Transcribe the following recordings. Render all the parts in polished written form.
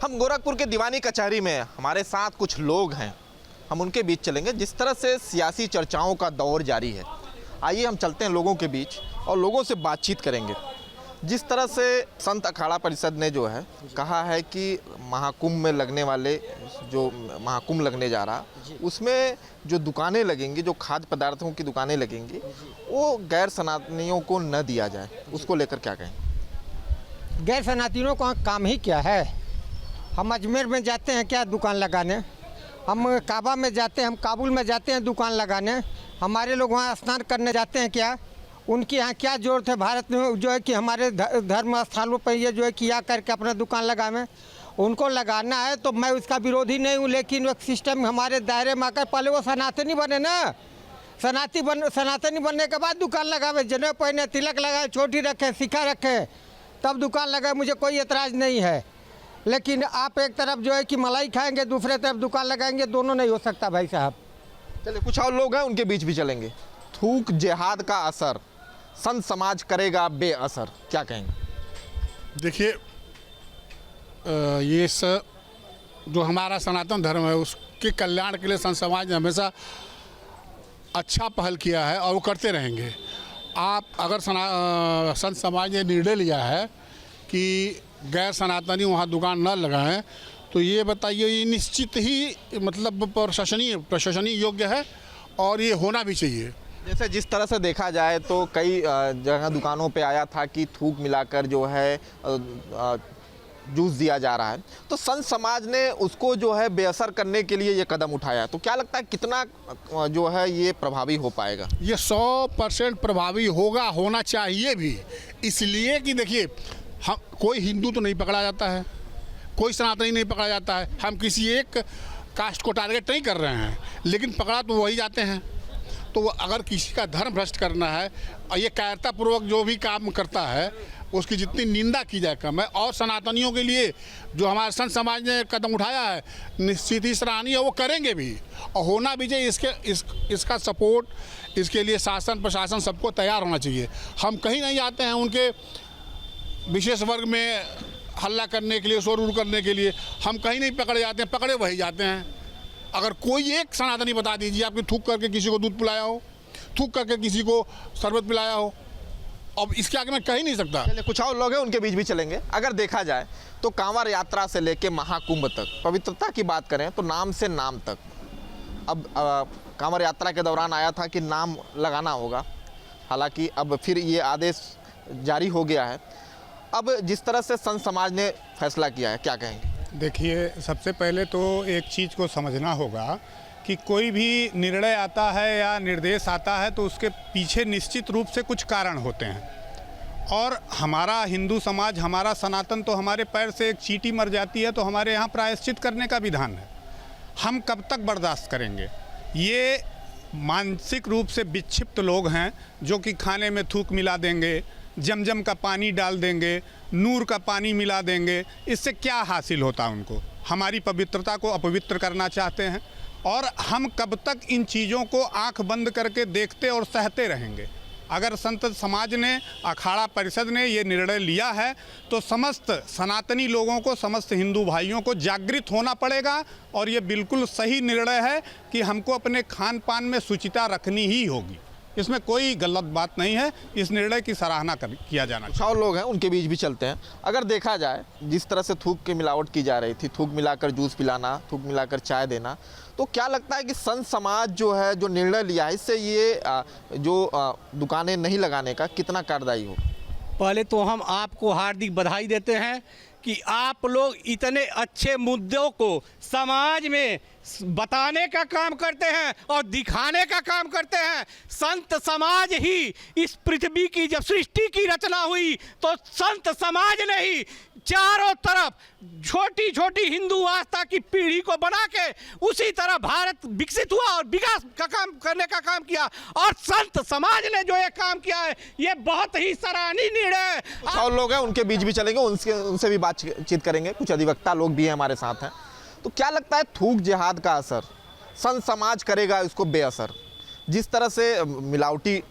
हम गोरखपुर के दीवानी कचहरी में हमारे साथ कुछ लोग हैं, हम उनके बीच चलेंगे। जिस तरह से सियासी चर्चाओं का दौर जारी है, आइए हम चलते हैं लोगों के बीच और लोगों से बातचीत करेंगे। जिस तरह से संत अखाड़ा परिषद ने जो है कहा है कि महाकुंभ में लगने वाले जो महाकुंभ लगने जा रहा, उसमें जो दुकानें लगेंगी, जो खाद्य पदार्थों की दुकानें लगेंगी, वो गैर सनातनियों को न दिया जाए, उसको लेकर क्या कहें? गैर सनातनियों का काम ही क्या है? हम अजमेर में जाते हैं क्या दुकान लगाने, हम काबा में जाते हैं, हम काबुल में जाते हैं दुकान लगाने, हमारे लोग वहाँ स्नान करने जाते हैं क्या? उनके यहाँ क्या ज़रूरत है भारत में जो है कि हमारे धर्म स्थानों पर ये जो है किया करके अपना दुकान लगावें? उनको लगाना है तो मैं उसका विरोधी नहीं हूँ, लेकिन एक सिस्टम हमारे दायरे में आकर पहले वो सनातनी बने ना। सनातनी बनने के बाद दुकान लगावे, जनेऊ पहने, तिलक लगाए, चोटी रखे, सिक्का रखे, तब दुकान लगाए, मुझे कोई एतराज़ नहीं है। लेकिन आप एक तरफ जो है कि मलाई खाएंगे, दूसरे तरफ दुकान लगाएंगे, दोनों नहीं हो सकता भाई साहब। चलिए कुछ और लोग हैं, उनके बीच भी चलेंगे। थूक जिहाद का असर संत समाज करेगा बेअसर, क्या कहेंगे? देखिए, ये जो हमारा सनातन धर्म है उसके कल्याण के लिए संत समाज ने हमेशा अच्छा पहल किया है और वो करते रहेंगे। आप अगर संत समाज ने निर्णय लिया है कि गैर सनातनी वहाँ दुकान न लगाएं, तो ये बताइए, ये निश्चित ही मतलब प्रशंसनीय योग्य है और ये होना भी चाहिए। जैसे जिस तरह से देखा जाए तो कई जगह दुकानों पे आया था कि थूक मिलाकर जो है जूस दिया जा रहा है, तो संत समाज ने उसको जो है बेअसर करने के लिए ये कदम उठाया। तो क्या लगता है कितना जो है ये प्रभावी हो पाएगा? ये 100% प्रभावी होगा, होना चाहिए भी। इसलिए कि देखिए, हम कोई हिंदू तो नहीं पकड़ा जाता है, कोई सनातनी नहीं पकड़ा जाता है, हम किसी एक कास्ट को टारगेट नहीं कर रहे हैं, लेकिन पकड़ा तो वही जाते हैं। तो अगर किसी का धर्म भ्रष्ट करना है और ये कायरतापूर्वक जो भी काम करता है उसकी जितनी निंदा की जाए कम है। और सनातनियों के लिए जो हमारे संत समाज ने कदम उठाया है निश्चित ही सराहनीय है, वो करेंगे भी और होना भी चाहिए। इसका सपोर्ट, इसके लिए शासन प्रशासन सबको तैयार होना चाहिए। हम कहीं नहीं जाते हैं उनके विशेष वर्ग में हल्ला करने के लिए, शोर करने के लिए। हम कहीं नहीं पकड़े जाते हैं, पकड़े वही जाते हैं। अगर कोई एक सनातनी बता दीजिए आपने थूक करके किसी को दूध पिलाया हो, थूक करके किसी को शरबत पिलाया हो, अब इसके आगे मैं कह ही नहीं सकता। चलिए कुछ और लोग हैं, उनके बीच भी चलेंगे। अगर देखा जाए तो कांवड़ यात्रा से लेके महाकुंभ तक पवित्रता की बात करें तो नाम से नाम तक, अब कांवड़ यात्रा के दौरान आया था कि नाम लगाना होगा, हालांकि अब फिर ये आदेश जारी हो गया है। अब जिस तरह से संत समाज ने फैसला किया है, क्या कहेंगे? देखिए, सबसे पहले तो एक चीज़ को समझना होगा कि कोई भी निर्णय आता है या निर्देश आता है तो उसके पीछे निश्चित रूप से कुछ कारण होते हैं। और हमारा हिंदू समाज, हमारा सनातन, तो हमारे पैर से एक चींटी मर जाती है तो हमारे यहाँ प्रायश्चित करने का विधान है। हम कब तक बर्दाश्त करेंगे? ये मानसिक रूप से विक्षिप्त लोग हैं जो कि खाने में थूक मिला देंगे, जमजम का पानी डाल देंगे, नूर का पानी मिला देंगे। इससे क्या हासिल होता है उनको? हमारी पवित्रता को अपवित्र करना चाहते हैं। और हम कब तक इन चीज़ों को आंख बंद करके देखते और सहते रहेंगे? अगर संत समाज ने, अखाड़ा परिषद ने ये निर्णय लिया है तो समस्त सनातनी लोगों को, समस्त हिंदू भाइयों को जागृत होना पड़ेगा। और ये बिल्कुल सही निर्णय है कि हमको अपने खान पान में शुचिता रखनी ही होगी, इसमें कोई गलत बात नहीं है। इस निर्णय की सराहना किया जाना चाहिए। और लोग हैं, उनके बीच भी चलते हैं। अगर देखा जाए जिस तरह से थूक की मिलावट की जा रही थी, थूक मिलाकर जूस पिलाना, थूक मिलाकर चाय देना, तो क्या लगता है कि संत समाज जो है जो निर्णय लिया है, इससे ये दुकानें नहीं लगाने का कितना कार्यदायी हो? पहले तो हम आपको हार्दिक बधाई देते हैं कि आप लोग इतने अच्छे मुद्दों को समाज में बताने का काम करते हैं और दिखाने का काम करते हैं। संत समाज ही इस पृथ्वी की जब सृष्टि की रचना हुई तो संत समाज ने ही चारों तरफ छोटी छोटी हिंदू आस्था की पीढ़ी को बना के उसी तरह भारत विकसित हुआ और विकास का काम करने का काम किया। और संत समाज ने जो ये काम किया है ये बहुत ही सराहनीय निर्णय है। और लोग हैं, उनके बीच भी चलेंगे, उनसे भी बातचीत करेंगे। कुछ अधिवक्ता लोग भी हैं हमारे साथ हैं। तो क्या लगता है थूक जिहाद का असर संत समाज करेगा इसको बेअसर? जिस तरह से मिलावटी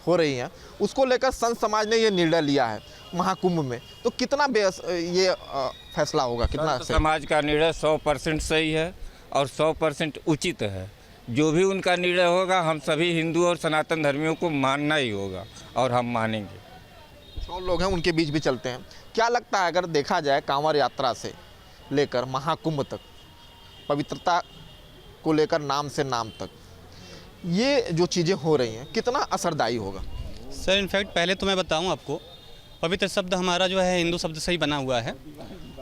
हो रही हैं, उसको लेकर संत समाज ने ये निर्णय लिया है महाकुंभ में, तो कितना ये फैसला होगा, कितना संत समाज का निर्णय 100% सही है और 100% उचित है। जो भी उनका निर्णय होगा हम सभी हिंदू और सनातन धर्मियों को मानना ही होगा और हम मानेंगे। कुछ और लोग हैं, उनके बीच भी चलते हैं। क्या लगता है अगर देखा जाए कांवड़ यात्रा से लेकर महाकुंभ तक, पवित्रता को लेकर नाम से नाम तक, ये जो चीज़ें हो रही हैं कितना असरदायी होगा? सर इनफैक्ट पहले तो मैं बताऊं आपको, पवित्र शब्द हमारा जो है हिंदू शब्द से ही बना हुआ है,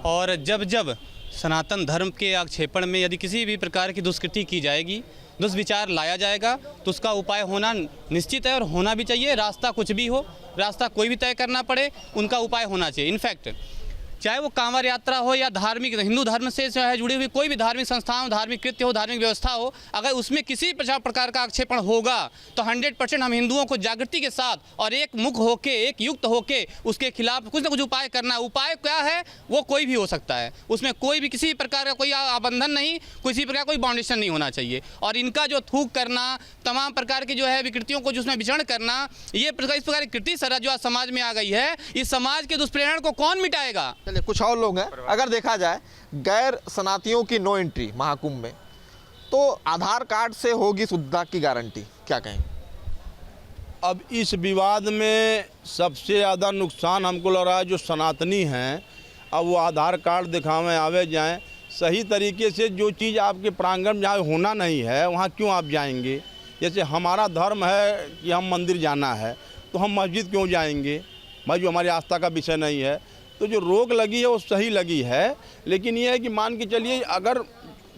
और जब जब सनातन धर्म के आक्षेपण में यदि किसी भी प्रकार की दुष्कृति की जाएगी, दुष्विचार लाया जाएगा, तो उसका उपाय होना निश्चित है और होना भी चाहिए। रास्ता कुछ भी हो, रास्ता कोई भी तय करना पड़े, उनका उपाय होना चाहिए। इनफैक्ट चाहे वो कांवड़ यात्रा हो या धार्मिक हिंदू धर्म से जो है जुड़ी हुई कोई भी धार्मिक संस्था हो, धार्मिक कृत्य हो, धार्मिक व्यवस्था हो, अगर उसमें किसी प्रकार का आक्षेपण होगा तो 100% हम हिंदुओं को जागृति के साथ और एक मुख होके, एक युक्त होके उसके खिलाफ कुछ ना कुछ उपाय करना। उपाय क्या है वो कोई भी हो सकता है, उसमें कोई भी किसी प्रकार का कोई आबंधन नहीं, किसी प्रकार कोई बाउंडेशन नहीं होना चाहिए। और इनका जो थूक करना, तमाम प्रकार की जो है विकृतियों को जिसमें विचरण करना, ये इस प्रकार की कृति सरा जो आज समाज में आ गई है, इस समाज के दुष्प्रेरण को कौन मिटाएगा? चलिए कुछ और लोग हैं। अगर देखा जाए गैर सनातियों की नो एंट्री महाकुंभ में, तो आधार कार्ड से होगी शुद्धता की गारंटी, क्या कहें? अब इस विवाद में सबसे ज़्यादा नुकसान हमको लग रहा है जो सनातनी हैं। अब वो आधार कार्ड दिखावे आवे जाएं, सही तरीके से जो चीज़ आपके प्रांगण में जहाँ होना नहीं है वहाँ क्यों आप जाएंगे? जैसे हमारा धर्म है कि हम मंदिर जाना है तो हम मस्जिद क्यों जाएंगे? भाई जो हमारी आस्था का विषय नहीं है, तो जो रोक लगी है वो सही लगी है। लेकिन ये है कि मान के चलिए अगर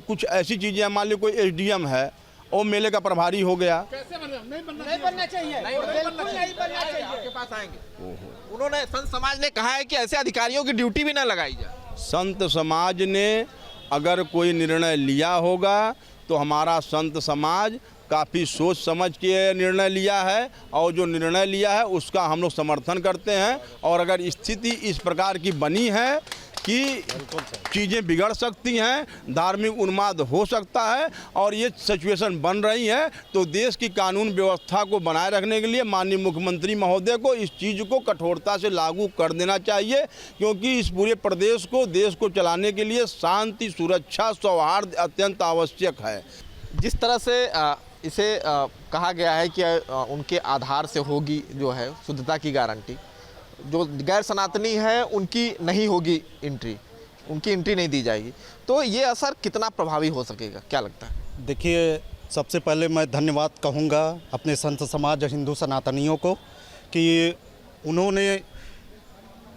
कुछ ऐसी चीज़ें, मान लीजिए कोई एसडीएम है और मेले का प्रभारी हो गया, नहीं बनना चाहिए। आपके पास आएंगे, उन्होंने संत समाज ने कहा है कि ऐसे अधिकारियों की ड्यूटी भी ना लगाई जाए। संत समाज ने अगर कोई निर्णय लिया होगा तो हमारा संत समाज काफ़ी सोच समझ के निर्णय लिया है, और जो निर्णय लिया है उसका हम लोग समर्थन करते हैं। और अगर स्थिति इस प्रकार की बनी है कि चीज़ें बिगड़ सकती हैं, धार्मिक उन्माद हो सकता है और ये सिचुएशन बन रही है, तो देश की कानून व्यवस्था को बनाए रखने के लिए माननीय मुख्यमंत्री महोदय को इस चीज़ को कठोरता से लागू कर देना चाहिए, क्योंकि इस पूरे प्रदेश को, देश को चलाने के लिए शांति, सुरक्षा, सौहार्द अत्यंत आवश्यक है। जिस तरह से इसे कहा गया है कि उनके आधार से होगी जो है शुद्धता की गारंटी, जो गैर सनातनी है उनकी नहीं होगी एंट्री, उनकी एंट्री नहीं दी जाएगी, तो ये असर कितना प्रभावी हो सकेगा, क्या लगता है? देखिए, सबसे पहले मैं धन्यवाद कहूँगा अपने संत समाज हिंदू सनातनियों को कि उन्होंने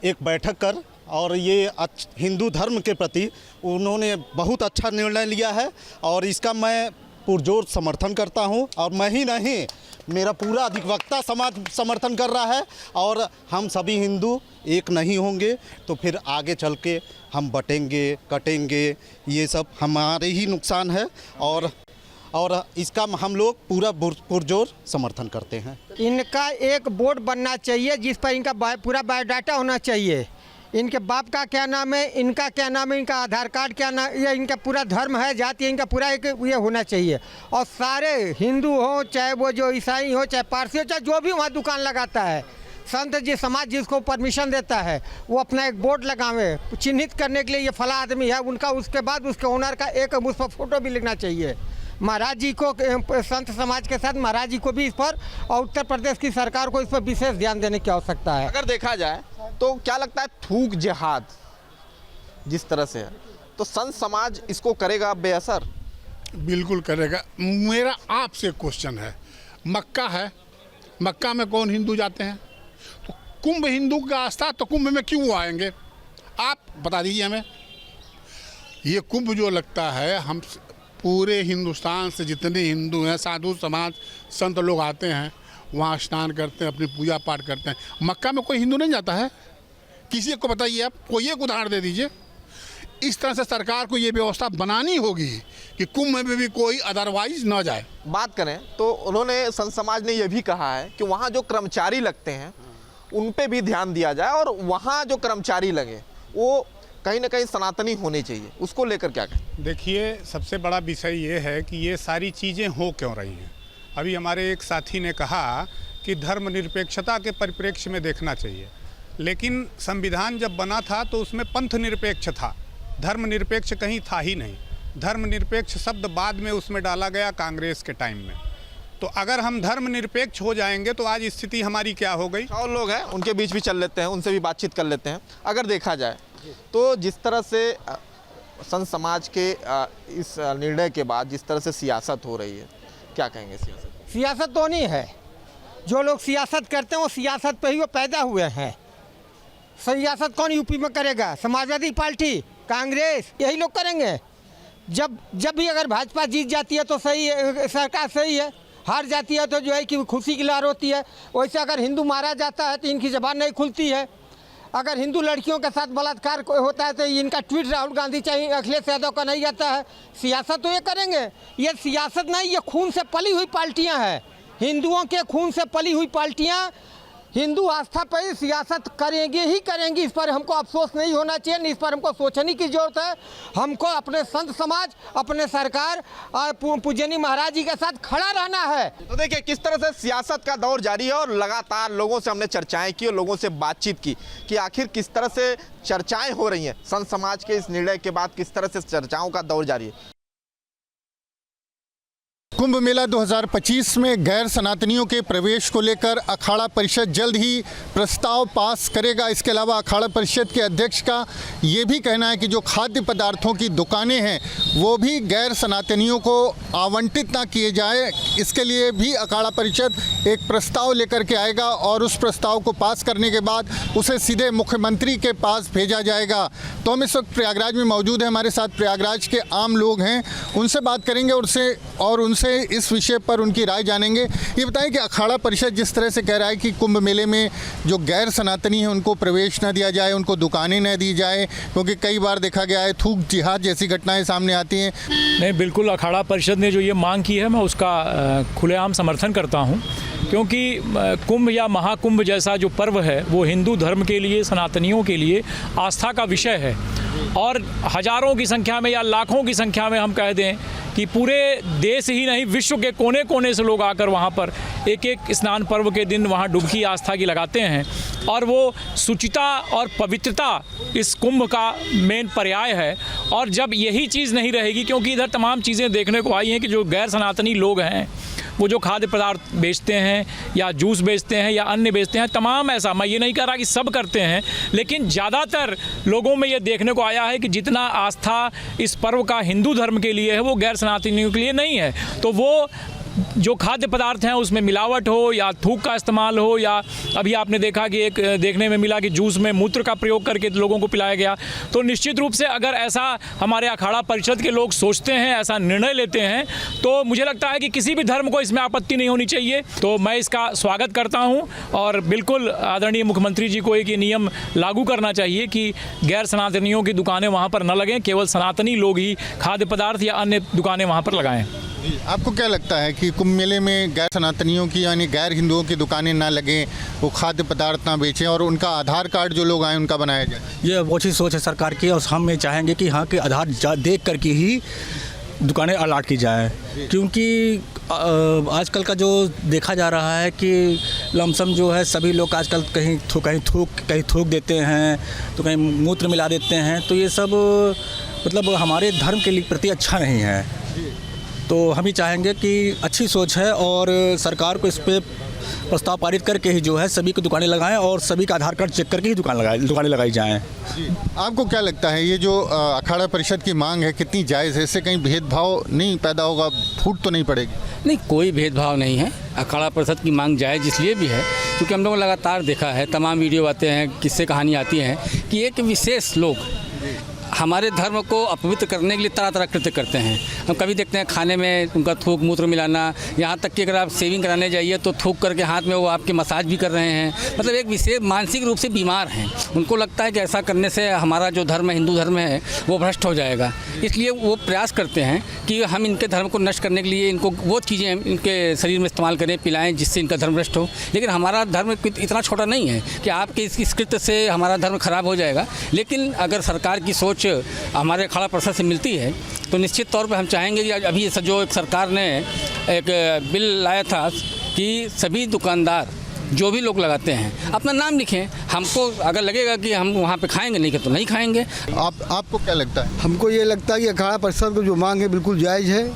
एक बैठक कर और ये हिंदू धर्म के प्रति उन्होंने बहुत अच्छा निर्णय लिया है, और इसका मैं पुरजोर समर्थन करता हूं। और मैं ही नहीं, मेरा पूरा अधिवक्ता समाज समर्थन कर रहा है, और हम सभी हिंदू एक नहीं होंगे तो फिर आगे चल के हम बटेंगे, कटेंगे, ये सब हमारे ही नुकसान है, और इसका हम लोग पूरा पुरजोर समर्थन करते हैं। इनका एक बोर्ड बनना चाहिए जिस पर इनका पूरा बायोडाटा होना चाहिए, इनके बाप का क्या नाम है, इनका क्या नाम है, इनका आधार कार्ड क्या नाम, ये इनका पूरा धर्म है, जाति, इनका पूरा एक ये होना चाहिए। और सारे हिंदू हो, चाहे वो जो ईसाई हो, चाहे पारसी हो, चाहे जो भी वहाँ दुकान लगाता है, संत जी समाज जिसको परमिशन देता है वो अपना एक बोर्ड लगावे चिन्हित करने के लिए ये फला आदमी है उनका, उसके बाद उसके ओनर का एक उस पर फोटो भी लिखना चाहिए। महाराज जी को, संत समाज के साथ महाराज जी को भी इस पर, और उत्तर प्रदेश की सरकार को इस पर विशेष ध्यान देने की आवश्यकता है। अगर देखा जाए तो क्या लगता है, थूक जिहाद जिस तरह से है, तो संत समाज इसको करेगा बेअसर? बिल्कुल करेगा। मेरा आपसे क्वेश्चन है, मक्का है, मक्का में कौन हिंदू जाते हैं? तो कुंभ हिंदू का आस्था, तो कुंभ में क्यों आएंगे? आप बता दीजिए हमें। ये कुंभ जो लगता है, हम पूरे हिंदुस्तान से जितने हिंदू हैं, साधु समाज, संत लोग आते हैं, वहाँ स्नान करते हैं, अपनी पूजा पाठ करते हैं। मक्का में कोई हिंदू नहीं जाता है? किसी को बताइए, आप कोई एक उदाहरण दे दीजिए। इस तरह से सरकार को ये व्यवस्था बनानी होगी कि कुंभ में भी कोई अदरवाइज ना जाए। बात करें तो उन्होंने, संत समाज ने यह भी कहा है कि वहाँ जो कर्मचारी लगते हैं उन पे भी ध्यान दिया जाए, और वहाँ जो कर्मचारी लगे वो कहीं ना कहीं सनातनी होने चाहिए, उसको लेकर क्या कहें? देखिए, सबसे बड़ा विषय ये है कि ये सारी चीज़ें हो क्यों रही हैं। अभी हमारे एक साथी ने कहा कि धर्मनिरपेक्षता के परिप्रेक्ष्य में देखना चाहिए। लेकिन संविधान जब बना था तो उसमें पंथ निरपेक्ष था, धर्मनिरपेक्ष कहीं था ही नहीं। धर्मनिरपेक्ष शब्द बाद में उसमें डाला गया कांग्रेस के टाइम में। तो अगर हम धर्मनिरपेक्ष हो जाएंगे तो आज स्थिति हमारी क्या हो गई। और लोग हैं उनके बीच भी चल लेते हैं, उनसे भी बातचीत कर लेते हैं। अगर देखा जाए तो जिस तरह से संत समाज के इस निर्णय के बाद जिस तरह से सियासत हो रही है, क्या कहेंगे? सियासत तो नहीं है, जो लोग सियासत करते हैं वो सियासत पे ही वो पैदा हुए हैं। सियासत कौन यूपी में करेगा? समाजवादी पार्टी, कांग्रेस, यही लोग करेंगे। जब भी अगर भाजपा जीत जाती है तो सही है, सरकार सही है, हार जाती है तो जो है कि खुशी की लहर होती है। वैसे अगर हिंदू मारा जाता है तो इनकी ज़बान नहीं खुलती है। अगर हिंदू लड़कियों के साथ बलात्कार होता है तो इनका ट्वीट राहुल गांधी चाहे अखिलेश यादव का नहीं आता है। सियासत तो ये करेंगे। ये सियासत नहीं, ये खून से पली हुई पार्टियां हैं, हिंदुओं के खून से पली हुई पार्टियां हिंदू आस्था पर ही सियासत करेंगे ही करेंगी। इस पर हमको अफसोस नहीं होना चाहिए, इस पर हमको सोचने की ज़रूरत है। हमको अपने संत समाज, अपने सरकार और पूजनी महाराज जी के साथ खड़ा रहना है। तो देखिए किस तरह से सियासत का दौर जारी है और लगातार लोगों से हमने चर्चाएं की और लोगों से बातचीत की कि आखिर किस तरह से चर्चाएं हो रही हैं। संत समाज के इस निर्णय के बाद किस तरह से चर्चाओं का दौर जारी है। कुंभ मेला 2025 में गैर सनातनियों के प्रवेश को लेकर अखाड़ा परिषद जल्द ही प्रस्ताव पास करेगा। इसके अलावा अखाड़ा परिषद के अध्यक्ष का ये भी कहना है कि जो खाद्य पदार्थों की दुकानें हैं वो भी गैर सनातनियों को आवंटित ना किए जाए। इसके लिए भी अखाड़ा परिषद एक प्रस्ताव लेकर के आएगा और उस प्रस्ताव को पास करने के बाद उसे सीधे मुख्यमंत्री के पास भेजा जाएगा। तो हम इस वक्त प्रयागराज में मौजूद हैं, हमारे साथ प्रयागराज के आम लोग हैं, उनसे बात करेंगे और उनसे इस विषय पर उनकी राय जानेंगे। ये बताएं कि अखाड़ा परिषद जिस तरह से कह रहा है कि कुंभ मेले में जो गैर सनातनी है उनको प्रवेश न दिया जाए, उनको दुकानें न दी जाए, क्योंकि कई बार देखा गया है थूक जिहाद जैसी घटनाएं सामने आती हैं। नहीं, बिल्कुल अखाड़ा परिषद ने जो ये मांग की है मैं उसका खुलेआम समर्थन करता हूँ, क्योंकि कुंभ या महाकुंभ जैसा जो पर्व है वो हिंदू धर्म के लिए, सनातनियों के लिए आस्था का विषय है। और हज़ारों की संख्या में या लाखों की संख्या में हम कह दें कि पूरे देश ही नहीं विश्व के कोने कोने से लोग आकर वहाँ पर एक एक स्नान पर्व के दिन वहाँ डुबकी आस्था की लगाते हैं। और वो शुचिता और पवित्रता इस कुंभ का मेन पर्याय है। और जब यही चीज़ नहीं रहेगी, क्योंकि इधर तमाम चीज़ें देखने को आई हैं कि जो गैर सनातनी लोग हैं वो जो खाद्य पदार्थ बेचते हैं या जूस बेचते हैं या अन्य बेचते हैं, तमाम ऐसा, मैं ये नहीं कह रहा कि सब करते हैं, लेकिन ज़्यादातर लोगों में ये देखने को आया है कि जितना आस्था इस पर्व का हिंदू धर्म के लिए है वो गैर सनातनियों के लिए नहीं है। तो वो जो खाद्य पदार्थ हैं उसमें मिलावट हो या थूक का इस्तेमाल हो, या अभी आपने देखा कि एक देखने में मिला कि जूस में मूत्र का प्रयोग करके लोगों को पिलाया गया। तो निश्चित रूप से अगर ऐसा हमारे अखाड़ा परिषद के लोग सोचते हैं, ऐसा निर्णय लेते हैं, तो मुझे लगता है कि किसी भी धर्म को इसमें आपत्ति नहीं होनी चाहिए। तो मैं इसका स्वागत करता हूँ और बिल्कुल आदरणीय मुख्यमंत्री जी को एक ये नियम लागू करना चाहिए कि गैर सनातनियों की दुकानें वहाँ पर न लगें, केवल सनातनी लोग ही खाद्य पदार्थ या अन्य दुकानें वहाँ पर लगाएं। आपको क्या लगता है कि कुंभ मेले में गैर सनातनियों की यानी गैर हिंदुओं की दुकानें ना लगें, वो खाद्य पदार्थ ना बेचें और उनका आधार कार्ड जो लोग आए उनका बनाया जाए? ये अच्छी सोच है सरकार की और हम ये चाहेंगे कि हाँ कि आधार देख करके ही दुकानें अलाट की जाए, क्योंकि आजकल का जो देखा जा रहा है कि लमसम जो है सभी लोग आजकल कहीं थूक देते हैं तो कहीं मूत्र मिला देते हैं। तो ये सब मतलब हमारे धर्म के लिए प्रति अच्छा नहीं है। तो हम ही चाहेंगे कि अच्छी सोच है और सरकार को इस पर प्रस्ताव पारित करके ही जो है सभी की दुकानें लगाएं और सभी का आधार कार्ड चेक करके ही दुकानें लगाई जाएं। आपको क्या लगता है ये जो अखाड़ा परिषद की मांग है कितनी जायज़ है? इससे कहीं भेदभाव नहीं पैदा होगा, फूट तो नहीं पड़ेगी? नहीं, कोई भेदभाव नहीं है। अखाड़ा परिषद की मांग जायज़ इसलिए भी है क्योंकि हम लोगों ने लगातार देखा है, तमाम वीडियो आते हैं, किस्से कहानी आती हैं कि एक विशेष लोग हमारे धर्म को अपवित्र करने के लिए तरह तरह कृत्य करते हैं। हम कभी देखते हैं खाने में उनका थूक मूत्र मिलाना, यहाँ तक कि अगर आप शेविंग कराने जाइए तो थूक करके हाथ में वो आपके मसाज भी कर रहे हैं। मतलब एक विशेष मानसिक रूप से बीमार हैं, उनको लगता है कि ऐसा करने से हमारा जो धर्म है, हिंदू धर्म है, वो भ्रष्ट हो जाएगा। इसलिए वो प्रयास करते हैं कि हम इनके धर्म को नष्ट करने के लिए इनको वो चीज़ें इनके शरीर में इस्तेमाल करें, पिलाएं, जिससे इनका धर्म भ्रष्ट हो। लेकिन हमारा धर्म इतना छोटा नहीं है कि आपके इस कृत्य से हमारा धर्म खराब हो जाएगा। लेकिन अगर सरकार की सोच हमारे अखाड़ा परिषद से मिलती है तो निश्चित तौर पे हम चाहेंगे कि अभी जो एक सरकार ने एक बिल लाया था कि सभी दुकानदार जो भी लोग लगाते हैं अपना नाम लिखें। हमको अगर लगेगा कि हम वहाँ पे खाएंगे नहीं तो नहीं खाएंगे। आपको क्या लगता है? हमको ये लगता है कि अखाड़ा परिषद को जो मांग है बिल्कुल जायज़ है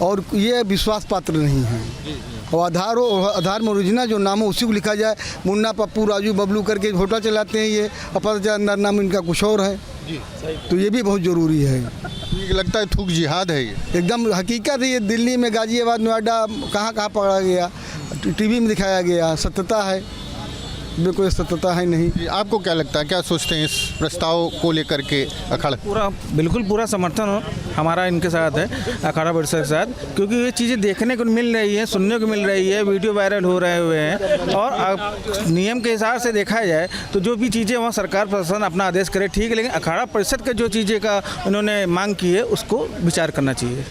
और ये विश्वास पात्र नहीं है। और आधार में ओरिजिनल जो नाम है उसी को लिखा जाए। मुन्ना पप्पू राजू बबलू करके होटल चलाते हैं ये, और पता चला अंदर नाम इनका कुछ और है। तो ये भी बहुत ज़रूरी है। मुझे लगता है थूक जिहाद है ये। एकदम हकीकत है ये। दिल्ली में, गाजियाबाद, नोएडा, कहाँ पकड़ा गया, टीवी में दिखाया गया। सत्यता है, कोई सत्यता है नहीं। आपको क्या लगता है, क्या सोचते हैं इस प्रस्ताव को लेकर के अखाड़ा? बिल्कुल पूरा समर्थन हो हमारा इनके साथ है, अखाड़ा परिषद के साथ, क्योंकि ये चीज़ें देखने को मिल रही है, सुनने को मिल रही है, वीडियो वायरल हो रहे हुए हैं। और नियम के हिसाब से देखा जाए तो जो भी चीज़ें वहाँ सरकार प्रशासन अपना आदेश करे ठीक है, लेकिन अखाड़ा परिषद का जो चीज़ें का उन्होंने मांग की है उसको विचार करना चाहिए।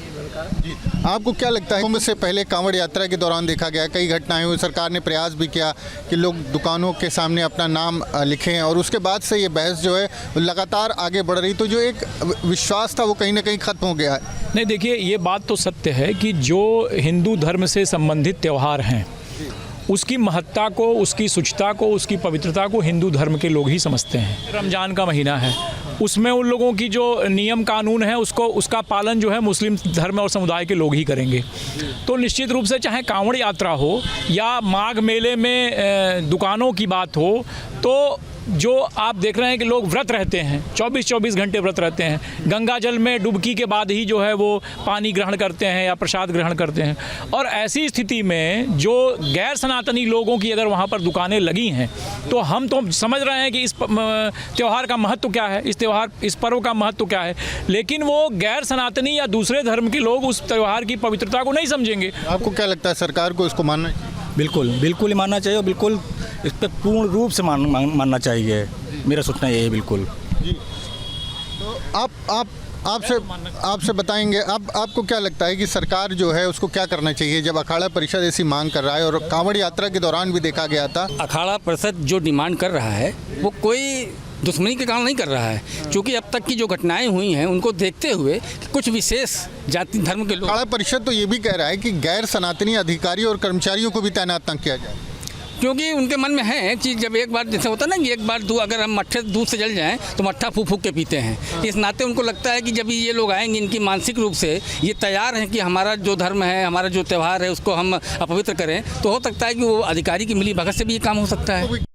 आपको क्या लगता है, कुंभ से पहले कांवड़ यात्रा के दौरान देखा गया कई घटनाएं हुई, सरकार ने प्रयास भी किया कि लोग दुकानों के सामने अपना नाम लिखें, और उसके बाद से ये बहस जो है लगातार आगे बढ़ रही, तो जो एक विश्वास था वो कहीं ना कहीं खत्म हो गया है। नहीं, देखिए ये बात तो सत्य है कि जो हिंदू धर्म से संबंधित त्यौहार हैं उसकी महत्ता को, उसकी शुचिता को, उसकी पवित्रता को हिंदू धर्म के लोग ही समझते हैं। रमज़ान का महीना है, उसमें उन लोगों की जो नियम कानून है उसका पालन जो है मुस्लिम धर्म और समुदाय के लोग ही करेंगे। तो निश्चित रूप से चाहे कांवड़ यात्रा हो या माघ मेले में दुकानों की बात हो, तो जो आप देख रहे हैं कि लोग व्रत रहते हैं, 24-24 घंटे व्रत रहते हैं, गंगा जल में डुबकी के बाद ही जो है वो पानी ग्रहण करते हैं या प्रसाद ग्रहण करते हैं। और ऐसी स्थिति में जो गैर सनातनी लोगों की अगर वहाँ पर दुकानें लगी हैं, तो हम तो समझ रहे हैं कि इस त्यौहार का महत्व क्या है, इस पर्व का महत्व क्या है, लेकिन वो गैर सनातनी या दूसरे धर्म के लोग उस त्यौहार की पवित्रता को नहीं समझेंगे। आपको क्या लगता है, सरकार को इसको मानना चाहिए? बिल्कुल मानना चाहिए और बिल्कुल इस पर पूर्ण रूप से मानना चाहिए। मेरा सोचना ये है बिल्कुल। जी, तो आपसे बताएंगे, आपको क्या लगता है कि सरकार जो है उसको क्या करना चाहिए जब अखाड़ा परिषद ऐसी मांग कर रहा है, और कांवड़ यात्रा के दौरान भी देखा गया था। अखाड़ा परिषद जो डिमांड कर रहा है वो कोई दुश्मनी के कारण नहीं कर रहा है, क्योंकि अब तक की जो घटनाएं हुई हैं उनको देखते हुए कुछ विशेष जाति धर्म के लोग। अखाड़ा परिषद तो ये भी कह रहा है कि गैर सनातनी अधिकारी और कर्मचारियों को भी तैनात न किया जाए, क्योंकि उनके मन में है कि जब एक बार जैसे होता है ना कि एक बार अगर हम मट्ठे दूध से जल जाएं तो मट्ठा फूक फूक के पीते हैं। इस नाते उनको लगता है कि जब ये लोग आएंगे, इनकी मानसिक रूप से ये तैयार हैं कि हमारा जो धर्म है, हमारा जो त्यौहार है उसको हम अपवित्र करें, तो हो सकता है कि वो अधिकारी की मिली भगत से भी ये काम हो सकता है।